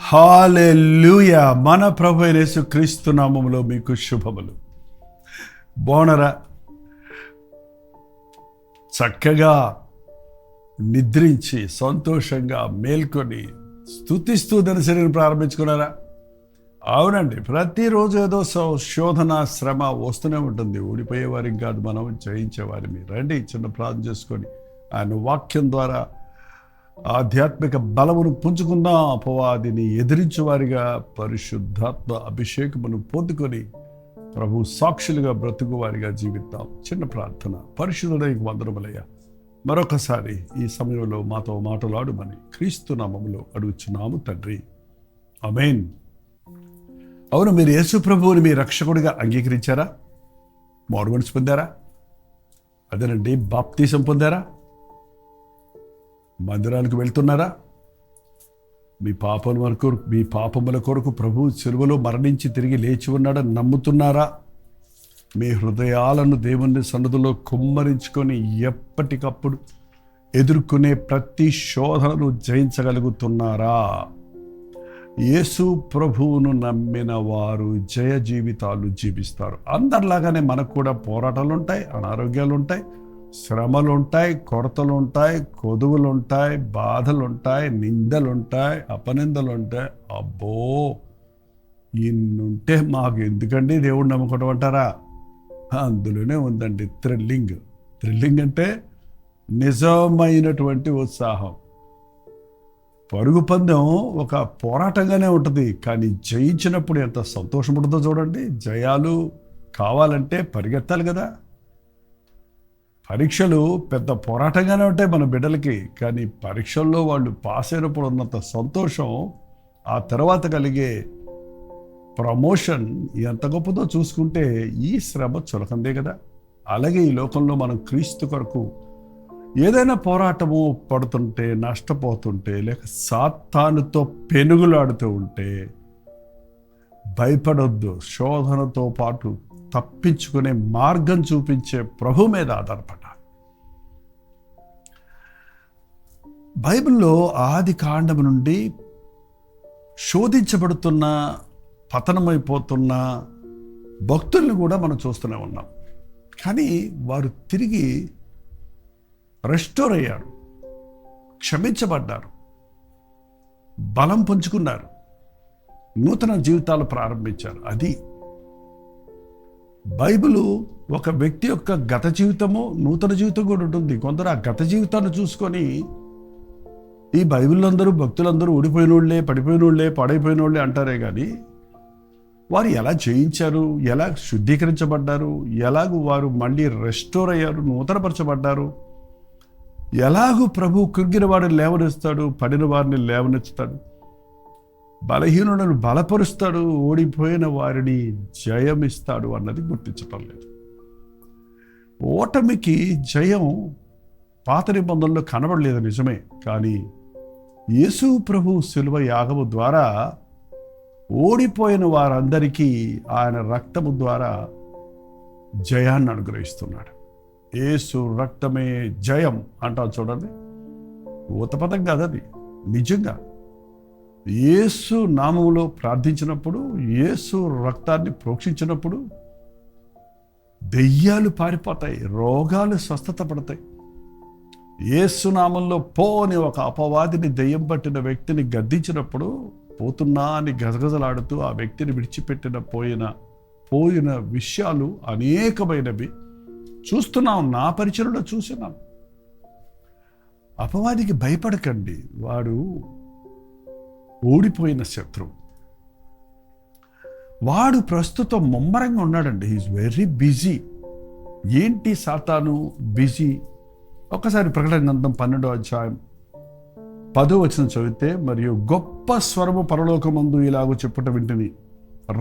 హల్లెలూయా. మన ప్రభు అయిన యేసుక్రీస్తు నామములో మీకు శుభములు. బాగున్నారా? చక్కగా నిద్రించి సంతోషంగా మేల్కొని స్తుతిస్తూ దినచర్యను ప్రారంభించుకున్నారా? అవునండి, ప్రతిరోజు ఏదో శోధన శ్రమ వస్తూనే ఉంటుంది. ఓడిపోయే వారికి కాదు, మనం జయించేవారిని. రండి, చిన్న ప్రార్థన చేసుకొని ఆయన వాక్యం ద్వారా ఆధ్యాత్మిక బలమును పుంజుకుందాం. అపవాదిని ఎదిరించేవారిగా పరిశుద్ధాత్మ అభిషేకమును పొందుకొని ప్రభు సాక్షులుగా బ్రతుకువారిగా జీవిద్దాం. చిన్న ప్రార్థన. పరిశుద్ధుడైన వందనములయ్యా, మరొకసారి ఈ సమయంలో మాతో మాటలాడుమని క్రీస్తు నామములో అడుగుచున్నాము తండ్రి, ఆమేన్. అవును, మీరు యేసు ప్రభువుని మీ రక్షకుడిగా అంగీకరించారా? మారుమనసు పొందారా? అదేనండి, బాప్తీసం పొందారా? మందిరానికి వెళ్తున్నారా? మీ పాపముల కొరకు ప్రభు సిలువలో మరణించి తిరిగి లేచి ఉన్నాడని నమ్ముతున్నారా? మీ హృదయాలను దేవుని సన్నిధిలో కుమ్మరించుకొని ఎప్పటికప్పుడు ఎదుర్కొనే ప్రతి శోధనను జయించగలుగుతున్నారా? యేసు ప్రభువును నమ్మిన వారు జయ జీవితాలు జీవిస్తారు. అందరిలాగానే మనకు కూడా పోరాటాలు ఉంటాయి, అనారోగ్యాలు ఉంటాయి, శ్రమలు ఉంటాయి, కొరతలు ఉంటాయి, కొదువులు ఉంటాయి, బాధలు ఉంటాయి, నిందలు ఉంటాయి, అపనిందలు ఉంటాయి. అబ్బో, ఇన్నుంటే మాకు ఎందుకండి దేవుడు నమ్ముకోవడం అంటారా? అందులోనే ఉందండి థ్రిల్లింగ్. థ్రిల్లింగ్ అంటే నిజమైనటువంటి ఉత్సాహం. పరుగు పందెం ఒక పోరాటంగానే ఉంటుంది, కానీ జయించినప్పుడు ఎంత సంతోషం ఉంటుందో చూడండి. జయాలు కావాలంటే పరిగెత్తాలి కదా. పరీక్షలు పెద్ద పోరాటంగానే ఉంటాయి మన బిడ్డలకి, కానీ పరీక్షల్లో వాళ్ళు పాస్ అయినప్పుడు ఉన్నంత సంతోషం, ఆ తర్వాత కలిగే ప్రమోషన్ ఎంత గొప్పదో చూసుకుంటే ఈ శ్రమ చులకందే కదా. అలాగే ఈ లోకంలో మనం క్రీస్తు కొరకు ఏదైనా పోరాటము పడుతుంటే, నష్టపోతుంటే, లేక సాతానుతో పెనుగులాడుతూ ఉంటే భయపడొద్దు. శోధనతో పాటు తప్పించుకునే మార్గం చూపించే ప్రభు మీద ఆధారపడాలి. బైబిల్లో ఆది కాండం నుండి శోధించబడుతున్న, పతనమైపోతున్న భక్తుల్ని కూడా మనం చూస్తూనే ఉన్నాం. కానీ వారు తిరిగి రెస్టోర్ అయ్యారు, క్షమించబడ్డారు, బలం పుంజుకున్నారు, నూతన జీవితాలు ప్రారంభించారు. అది బైబిలు. ఒక వ్యక్తి యొక్క గత జీవితము, నూతన జీవితం కూడా ఉంటుంది. కొందరు ఆ గత జీవితాన్ని చూసుకొని ఈ బైబిల్లో అందరూ భక్తులందరూ ఊడిపోయినోళ్లే, పడిపోయినోళ్లే, పాడైపోయినోళ్లే అంటారే కానీ వారు ఎలా జయించారు, ఎలా శుద్ధీకరించబడ్డారు, ఎలాగూ వారు మళ్ళీ రెస్టోర్ అయ్యారు, నూతనపరచబడ్డారు, ఎలాగూ ప్రభు కృంగిన వాడిని లేవనెత్తాడు, పడిన వారిని లేవనెత్తుతాడు, బలహీనులను బలపరుస్తాడు, ఓడిపోయిన వారిని జయమిస్తాడు అన్నది గుర్తించటం లేదు. ఓటమికి జయం పాత నిబంధనలో కనబడలేదు, నిజమే. కానీ యేసు ప్రభు శిలువ యాగము ద్వారా ఓడిపోయిన వారందరికీ ఆయన రక్తము ద్వారా జయాన్ని అనుగ్రహిస్తున్నాడు. యేసు రక్తమే జయం అంటాం చూడండి. ఊతపదం కాదు అది, నిజంగా. యేసు నామములో ప్రార్థించినప్పుడు, యేసు రక్తాన్ని ప్రోక్షించినప్పుడు దెయ్యాలు పారిపోతాయి, రోగాలు స్వస్థత పడతాయి. యేసు నామంలో పోని ఒక అపవాదిని, దెయ్యం పట్టిన వ్యక్తిని గద్దించినప్పుడు పోతున్నా అని గజగజలాడుతూ ఆ వ్యక్తిని విడిచిపెట్టిన పోయిన విషయాలు అనేకమైనవి చూస్తున్నాం. నా పరిచయంలో చూసినాం. అపవాదికి భయపడకండి, వాడు ఓడిపోయిన శత్రువు. వాడు ప్రస్తుతం ముమ్మరంగా ఉన్నాడండి. He is very busy. ఏంటి సాతాను బిజీ? ఒక్కసారి ప్రకటన గ్రంథం 12వ అధ్యాయం 10వ వచనం చదివితే, మరియు గొప్ప స్వరము పరలోకమందు ఇలాగూ చెప్పుట వింటిని,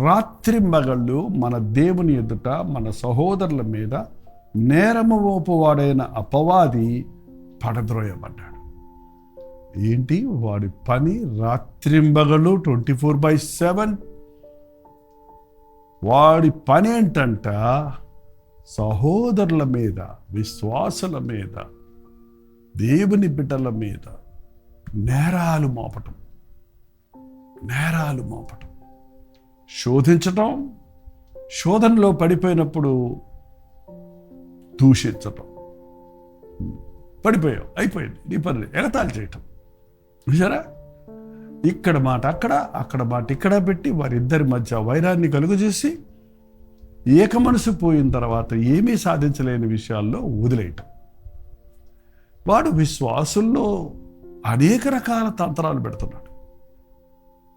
రాత్రి మగళ్ళు మన దేవుని ఎదుట మన సహోదరుల మీద నేరము మోపువాడైన అపవాది పడద్రోయబడ్డాడు. ఏంటి వాడి పని? రాత్రింబగలు 24/7 వాడి పని ఏంటంట? సహోదరుల మీద, విశ్వాసుల మీద, దేవుని బిడ్డల మీద నేరాలు మోపటం. నేరాలు మోపటం, శోధించటం, శోధనలో పడిపోయినప్పుడు దూషించటం. పడిపోయావు, అయిపోయింది, నీ పని ఎగతాళి చేయటం. చూసారా, ఇక్కడ మాట అక్కడ, అక్కడ మాట ఇక్కడ పెట్టి వారిద్దరి మధ్య వైరాన్ని కలుగజేసి ఏక మనసు పోయిన తర్వాత ఏమీ సాధించలేని విషయాల్లో వదిలేయటం. వాడు విశ్వాసుల్లో అనేక రకాల తంత్రాలు పెడుతున్నాడు.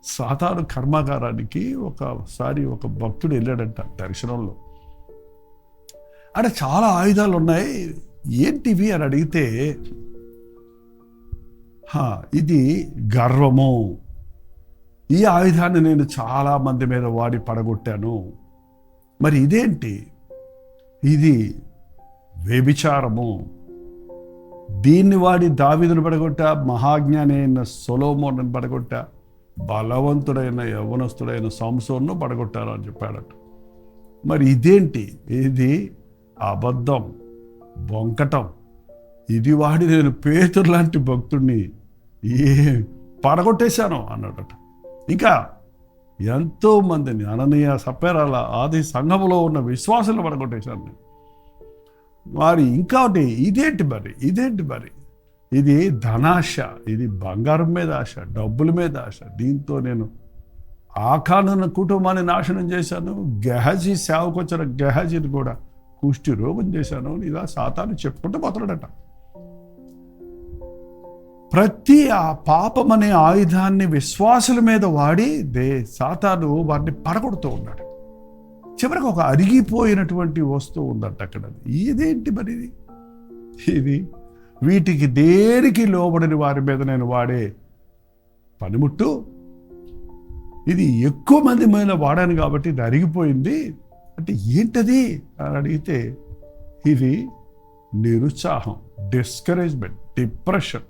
సాతాను కర్మాగారానికి ఒకసారి ఒక భక్తుడు వెళ్ళాడంట దర్శనంలో. అంటే చాలా ఆయుధాలు ఉన్నాయి, ఏంటివి అని అడిగితే, ఇది గర్వము, ఈ ఆయుధాన్ని నేను చాలా మంది మీద వాడి పడగొట్టాను. మరి ఇదేంటి? ఇది వ్యభిచారము, దీన్ని వాడి దావీదును పడగొట్టా, మహాజ్ఞాని అయిన సొలొమోనును పడగొట్టా, బలవంతుడైన యవ్వనస్తుడైన సంసోన్ను పడగొట్టారు అని చెప్పాడట. మరి ఇదేంటి? ఇది అబద్ధం, బొంకటం, ఇది వాడి నేను పేతురు లాంటి భక్తుడిని పడగొట్టేశాను అన్నాడట. ఇంకా ఎంతో మందిని, అననీయ సప్పెరాల ఆది సంఘములో ఉన్న విశ్వాసాలు పడగొట్టేశాను నేను. వారి ఇంకోటి ఇదేంటి మరి, ఇది ధనాశ, ఇది బంగారం మీద ఆశ, డబ్బుల మీద ఆశ, దీంతో నేను ఆకాను కుటుంబాన్ని నాశనం చేశాను, గెహజీ సేవకు వచ్చిన గెహజీని కూడా కుష్టి రోగం చేశాను, ఇలా సాతాను చెప్పుకుంటూ పోతున్నాడట. ప్రతి ఆ పాపం అనే ఆయుధాన్ని విశ్వాసుల మీద వాడి సాతాను వారిని పడగొడుతూ ఉన్నాడు. చివరికి ఒక అరిగిపోయినటువంటి వస్తువు ఉందట అక్కడ. ఇదేంటి మరి ఇది? వీటికి దేనికి లోబడిని వారి మీద నేను వాడే పనిముట్టు, ఇది ఎక్కువ మంది మీద వాడాను కాబట్టి ఇది అరిగిపోయింది అంటే ఏంటది అని అడిగితే, ఇది నిరుత్సాహం, డిస్కరేజ్మెంట్, డిప్రెషన్.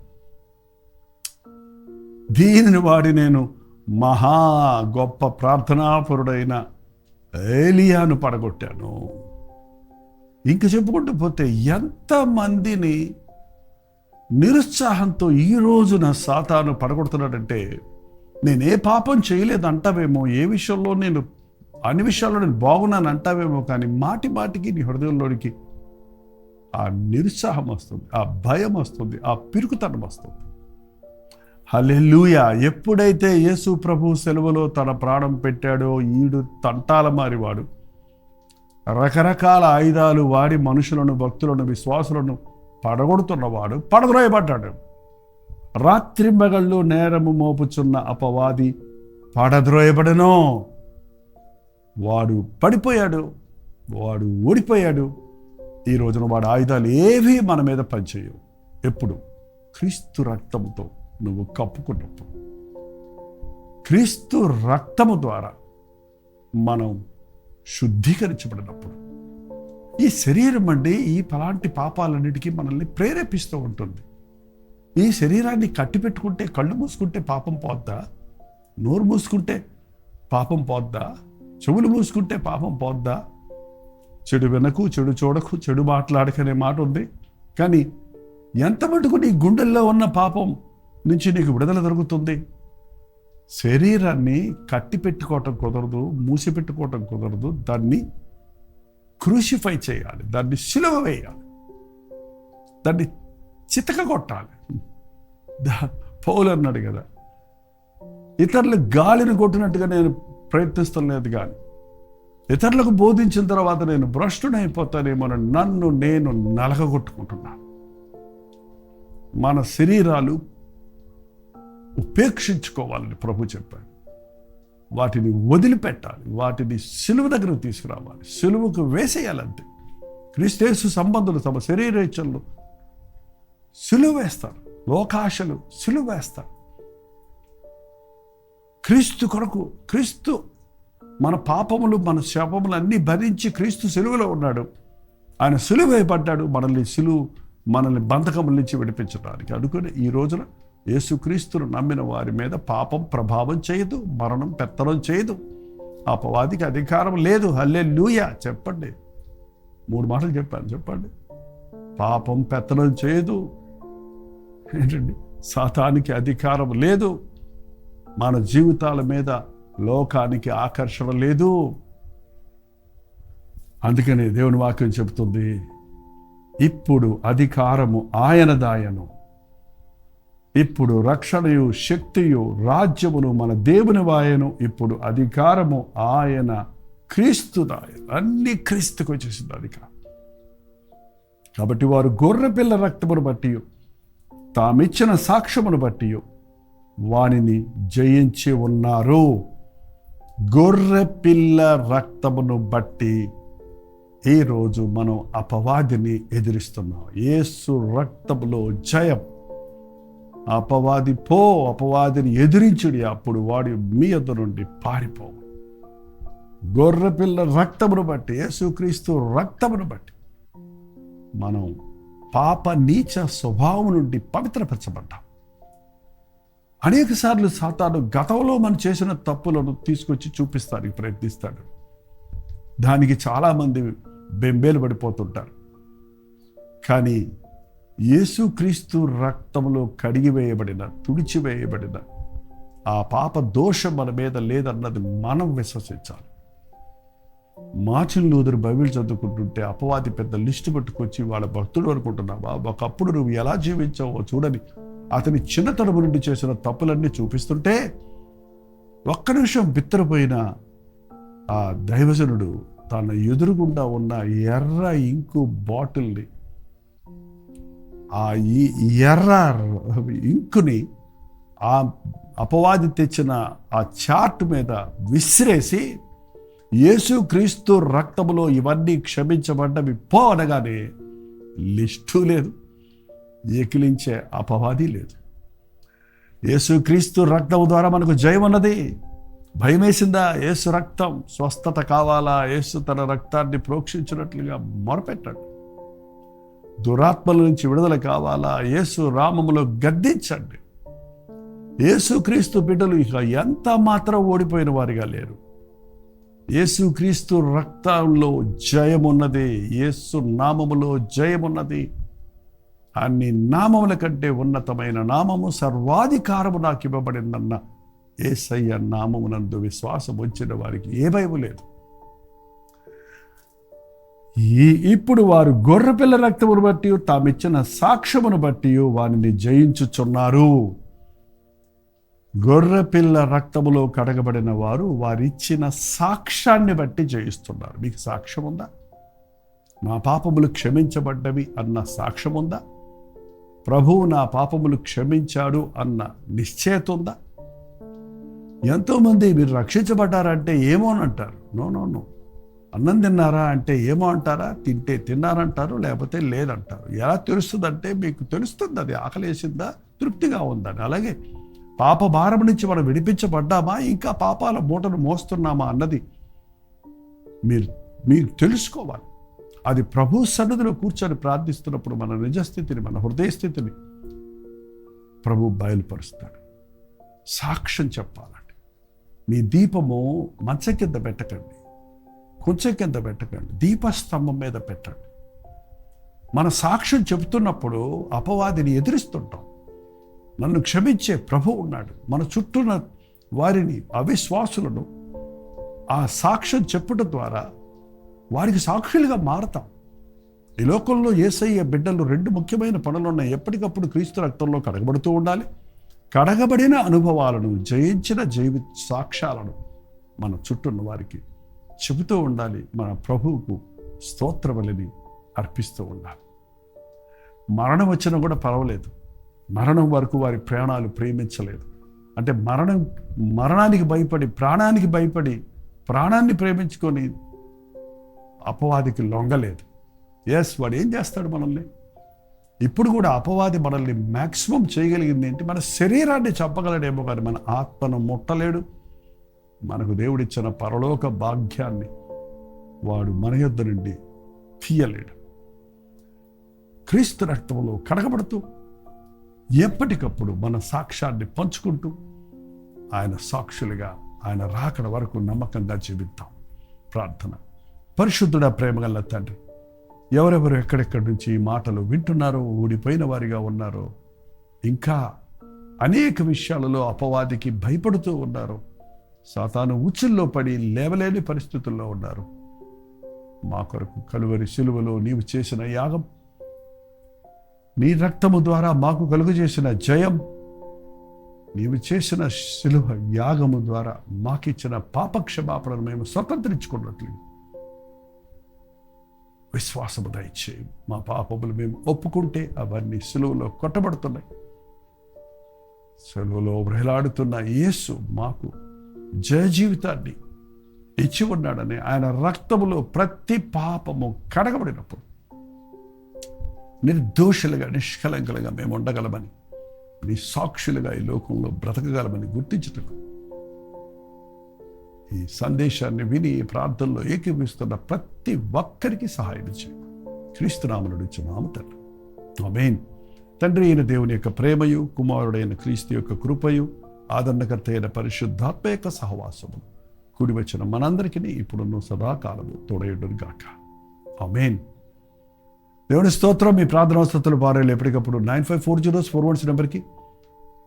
దీనిని వాడి నేను మహా గొప్ప ప్రార్థనాపరుడైన ఏలియాను పడగొట్టాను. ఇంక చెప్పుకుంటూ పోతే ఎంతమందిని నిరుత్సాహంతో ఈ రోజున సాతాను పడగొడుతున్నాడంటే, నేనే పాపం చేయలేదు అంటావేమో, ఏ విషయంలో నేను అన్ని విషయాల్లో నేను బాగున్నాను అంటావేమో, కానీ మాటి మాటికి నీ హృదయంలోనికి ఆ నిరుత్సాహం వస్తుంది, ఆ భయం వస్తుంది, ఆ పిరుకుతనం వస్తుంది. హల్లెలూయా. ఎప్పుడైతే యేసు ప్రభు సెలవులో తన ప్రాణం పెట్టాడో, ఈడు తంటాల మారివాడు రకరకాల ఆయుధాలు వాడి మనుషులను, భక్తులను, విశ్వాసులను పడగొడుతున్నవాడు పడద్రోయబడ్డాడు. రాత్రింబగళ్ళు నేరము మోపుచున్న అపవాది పడద్రోయబడను. వాడు పడిపోయాడు, వాడు ఓడిపోయాడు. ఈ రోజున వాడు ఆయుధాలు ఏవి మన మీద పనిచేయవు. ఎప్పుడు? క్రీస్తు రక్తంతో నువ్వు కప్పుకున్నప్పుడు, క్రీస్తు రక్తము ద్వారా మనం శుద్ధీకరించబడినప్పుడు, ఈ శరీరం అండి ఈ పలాంటి పాపాలన్నిటికీ మనల్ని ప్రేరేపిస్తూ ఉంటుంది. ఈ శరీరాన్ని కట్టిపెట్టుకుంటే, కళ్ళు మూసుకుంటే పాపం పోద్దా? నోరు మూసుకుంటే పాపం పోద్దా? చెవులు మూసుకుంటే పాపం పోద్దా? చెడు వినకు, చెడు చూడకు, చెడు మాట్లాడకనే మాట ఉంది. కానీ ఎంత మటుకు నీ గుండెల్లో ఉన్న పాపం నుంచి నీకు విడుదల దొరుకుతుంది? శరీరాన్ని కట్టి పెట్టుకోవటం కుదరదు, మూసిపెట్టుకోవటం కుదరదు. దాన్ని క్రూసిఫై చేయాలి, దాన్ని సిలువ వేయాలి, దాన్ని చితక కొట్టాలి. పౌలు అన్నాడు కదా, ఇతరులు గాలిని కొట్టినట్టుగా నేను ప్రయత్నిస్తలేదు, కానీ ఇతరులకు బోధించిన తర్వాత నేను భ్రష్టుడైపోతానేమో నన్ను నేను నలగగొట్టుకుంటున్నాను. మన శరీరాలు ఉపేక్షించుకోవాలని ప్రభు చెప్పాడు. వాటిని వదిలిపెట్టాలి, వాటిని సిలువ దగ్గరకు తీసుకురావాలి, సిలువకు వేసేయాలంతే. క్రీస్తు సంబంధులు తమ శరీరేచ్ఛలు సిలువ వేస్తారు, లోకాశలు సిలువ వేస్తారు. క్రీస్తు కొరకు, క్రీస్తు మన పాపములు, మన శాపములు అన్నీ భరించి క్రీస్తు సిలువలో ఉన్నాడు. ఆయన సిలువ వేయబడ్డాడు మనల్ని బంధకముల నుంచి విడిపించడానికి. అనుకుని ఈ రోజున యేసుక్రీస్తును నమ్మిన వారి మీద పాపం ప్రభావం చేయదు, మరణం పెత్తనం చేయదు, అపవాదికి అధికారం లేదు. హల్లెలూయా చెప్పండి. 3 మాటలు చెప్పాను, చెప్పండి. పాపం పెత్తనం చేయదు, ఏంటండి, సాతానికి అధికారం లేదు, మన జీవితాల మీద లోకానికి ఆకర్షణ లేదు. అందుకనే దేవుని వాక్యం చెబుతుంది, ఇప్పుడు అధికారము ఆయనదాయను, ఇప్పుడు రక్షణయు శక్తియు రాజ్యమును మన దేవుని వాయను, ఇప్పుడు అధికారము ఆయన క్రీస్తుదాయను. అన్ని క్రీస్తుకు వచ్చేసింది అధికారం. కాబట్టి వారు గొర్రెపిల్ల రక్తమును బట్టి తామిచ్చిన సాక్ష్యమును బట్టి వానిని జయించి ఉన్నారు. గొర్రెపిల్ల రక్తమును బట్టి ఈరోజు మనం అపవాదిని ఎదిరిస్తున్నాం. యేసు రక్తములో జయం. అపవాది పో, అపవాదిని ఎదిరించుడి, అప్పుడు వాడు మీ యొద్ద నుండి పారిపో. గొర్రెపిల్ల రక్తమును బట్టి, యేసుక్రీస్తు రక్తమును బట్టి మనం పాప నీచ స్వభావం నుండి పవిత్రపరచబడ్డాం. అనేక సార్లు సాతాను గతంలో మనం చేసిన తప్పులను తీసుకొచ్చి చూపిస్తానికి ప్రయత్నిస్తాడు. దానికి చాలామంది బెంబేలు పడిపోతుంటారు. కానీ యేసుక్రీస్తు రక్తంలో కడిగివేయబడిన, తుడిచివేయబడిన ఆ పాప దోషం మన మీద లేదన్నది మనం విశ్వసించాలి. మార్టిన్ లూథర్ బైబిల్ చదువుకుంటుంటే అపవాది పెద్ద లిస్టు పట్టుకొచ్చి వాళ్ళ భక్తుడు అనుకుంటున్నావా, ఒకప్పుడు నువ్వు ఎలా జీవించావో చూడని అతని చిన్నతనం నుండి చేసిన తప్పులన్నీ చూపిస్తుంటే ఒక్క నిమిషం బిత్తరపోయిన ఆ దైవజనుడు తన ఎదురుగుండా ఉన్న ఎర్ర ఇంకు బాటిల్ని, ఆ ఎర్ర ఇంకుని ఆ అపవాది తెచ్చిన ఆ చార్ట్ మీద విసిరేసి, యేసుక్రీస్తు రక్తములో ఇవన్నీ క్షమించబడ్డవి పో అనగానే లిస్టు లేదు, ఎకిలించే అపవాది లేదు. యేసుక్రీస్తు రక్తము ద్వారా మనకు జయం ఉన్నది. భయమేసిందా? యేసు రక్తం, స్వస్థత కావాలా? యేసు తన రక్తాన్ని ప్రోక్షించినట్లుగా మొరపెట్టండి. దురాత్మల నుంచి విడుదల కావాలా? యేసు రామములో గద్దించండి. యేసుక్రీస్తు బిడ్డలు ఇక ఎంత మాత్రం ఓడిపోయిన వారిగా లేరు. యేసుక్రీస్తు రక్తంలో జయమున్నది, యేసు నామములో జయమున్నది. అన్ని నామముల కంటే ఉన్నతమైన నామము, సర్వాధికారము నాకు ఇవ్వబడిందన్న యేసయ్య నామమునందు విశ్వాసం వచ్చిన వారికి ఏ భయము లేదు. ఇప్పుడు వారు గొర్రెపిల్ల రక్తమును బట్టి తామిచ్చిన సాక్ష్యమును బట్టి వారిని జయించుచున్నారు. గొర్రెపిల్ల రక్తములో కడగబడిన వారు వారిచ్చిన సాక్ష్యాన్ని బట్టి జయిస్తున్నారు. మీకు సాక్ష్యం ఉందా? నా పాపములు క్షమించబడ్డవి అన్న సాక్ష్యం ఉందా? ప్రభువు నా పాపములు క్షమించాడు అన్న నిశ్చయత ఉందా? ఎంతోమంది మీరు రక్షించబడ్డారంటే ఏమో అని అంటారు. నో. అన్నం తిన్నారా అంటే ఏమో అంటారా? తింటే తిన్నారంటారు, లేకపోతే లేదంటారు. ఎలా తెలుస్తుందంటే మీకు తెలుస్తుంది అది ఆకలేసిందా, తృప్తిగా ఉందని. అలాగే పాప భారం నుంచి మనం విడిపించబడ్డామా, ఇంకా పాపాల మూటను మోస్తున్నామా అన్నది మీరు తెలుసుకోవాలి. అది ప్రభు సన్నిధిలో కూర్చొని ప్రార్థిస్తున్నప్పుడు మన నిజస్థితిని, మన హృదయ స్థితిని ప్రభు బయలుపరుస్తాడు. సాక్ష్యం చెప్పాలండి. మీ దీపము మంచం కింద పెట్టకండి, కొంచెం కింద పెట్టకండి, దీపస్తంభం మీద పెట్టండి. మన సాక్ష్యం చెబుతున్నప్పుడు అపవాదిని ఎదిరిస్తుంటాం. నన్ను క్షమించే ప్రభు ఉన్నాడు. మన చుట్టూన్న వారిని, అవిశ్వాసులను ఆ సాక్ష్యం చెప్పుట ద్వారా వారికి సాక్షులుగా మారతాం. ఈ లోకంలో యేసయ్య బిడ్డలు రెండు ముఖ్యమైన పనులు ఉన్నాయి. ఎప్పటికప్పుడు క్రీస్తు రక్తంలో కడగబడుతూ ఉండాలి. కడగబడిన అనుభవాలను, జయించిన జీవిత సాక్ష్యాలను మన చుట్టూన్న వారికి చెబుతూ ఉండాలి. మన ప్రభువుకు స్తోత్రబలిని అర్పిస్తూ ఉండాలి. మరణం వచ్చినా కూడా పర్వాలేదు. మరణం వరకు వారి ప్రాణాలు ప్రేమించలేదు. అంటే మరణానికి భయపడి, ప్రాణానికి భయపడి, ప్రాణాన్ని ప్రేమించుకొని అపవాదికి లొంగలేదు. వాడు ఏం చేస్తాడు మనల్ని? ఇప్పుడు కూడా అపవాది మనల్ని మ్యాక్సిమం చేయగలిగింది ఏంటి? మన శరీరాన్ని చంపగలడేమో కానీ మన ఆత్మను ముట్టలేడు. మనకు దేవుడిచ్చిన పరలోక భాగ్యాన్ని వాడు మన యొద్ద నుండి తీయలేడు. క్రీస్తు రక్తంలో కడగబడుతూ ఎప్పటికప్పుడు మన సాక్ష్యాన్ని పంచుకుంటూ ఆయన సాక్షులుగా, ఆయన రాకడ వరకు నమ్మకంగా జీవిద్దాం. ప్రార్థన. పరిశుద్ధుడా, ప్రేమగల తండ్రి, ఎవరెవరు ఎక్కడెక్కడి నుంచి ఈ మాటలు వింటున్నారో, ఊడిపోయిన వారిగా ఉన్నారో, ఇంకా అనేక విషయాలలో అపవాదికి భయపడుతూ ఉన్నారు. సాతాను ఉచ్చుల్లో పడి లేవలేని పరిస్థితుల్లో ఉన్నారు. మా కొరకు కలువరి శిలువలో నీవు చేసిన యాగం, నీ రక్తము ద్వారా మాకు కలుగజేసిన జయం, నీవు చేసిన శిలువ యాగము ద్వారా మాకిచ్చిన పాపక్షమాపణను మేము స్వతంత్రించుకున్నట్లు విశ్వాసము దయచేయి. మా పాపములు మేము ఒప్పుకుంటే అవన్నీ శిలువలో కొట్టబడుతున్నాయి. శిలువలో వ్రేలాడుతున్న యేసు మాకు జయ జీవితాన్ని ఇచ్చి ఉన్నాడని, ఆయన రక్తములో ప్రతి పాపము కడగబడినప్పుడు నిర్దోషులుగా నిష్కలంకలుగా మేము ఉండగలమని, నీ సాక్షులుగా ఈ లోకంలో బ్రతకగలమని గుర్తించుటకు ఈ సందేశాన్ని విని ఈ ప్రార్థనలో ఏకీభవిస్తున్న ప్రతి ఒక్కరికి సహాయం చేయండి. క్రీస్తునామమున అడుగుచున్నాము తండ్రి, ఆమేన్. తండ్రి అయిన దేవుని యొక్క ప్రేమయు, కుమారుడైన క్రీస్తు యొక్క కృపయు, ఆదరణకర్త అయిన పరిశుద్ధాత్మ యొక్క సహవాసము కూడి వచ్చిన మనందరికీ ఇప్పుడున్న సదాకాలము తోడయుడును గాక. ఆమేన్. దేవుని స్తోత్రం. మీ ప్రార్థన అవసరతలు వారేళ్ళు ఎప్పటికప్పుడు 954041 నెంబర్కి,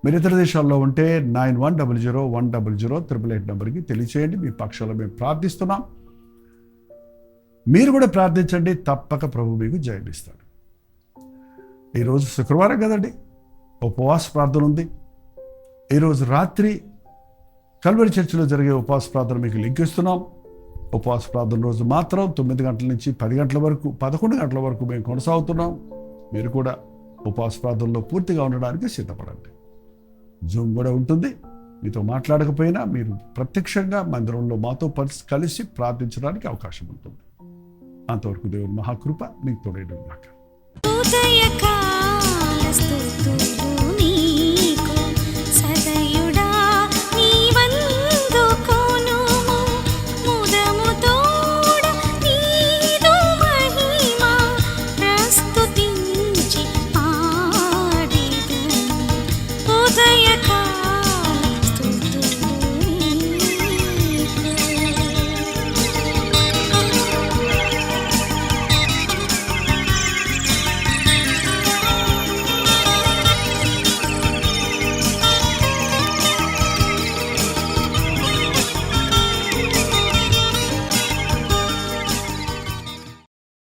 మీరు ఇతర దేశాల్లో ఉంటే 9100100888 నెంబర్కి తెలియచేయండి. మీ పక్షాల్లో మేము ప్రార్థిస్తున్నాం. మీరు కూడా ప్రార్థించండి, తప్పక ప్రభు మీకు జయమిస్తాడు. ఈరోజు శుక్రవారం కదండి, ఉపవాస ప్రార్థన ఉంది. ఈరోజు రాత్రి కల్వరి చర్చిలో జరిగే ఉపవాస ప్రార్థన మీకు లింక్ ఇస్తున్నాం. ఉపవాస ప్రార్థన రోజు మాత్రం 9 గంటల నుంచి 10 గంటల వరకు, 11 గంటల వరకు మేము కొనసాగుతున్నాం. మీరు కూడా ఉపవాస ప్రార్థనలో పూర్తిగా ఉండడానికి సిద్ధపడండి. జూమ్ కూడా ఉంటుంది. మీతో మాట్లాడకపోయినా మీరు ప్రత్యక్షంగా మందిరంలో మాతో కలిసి ప్రార్థించడానికి అవకాశం ఉంటుంది. అంతవరకు దేవుని మహాకృప మీకు తోడేయడం కాక.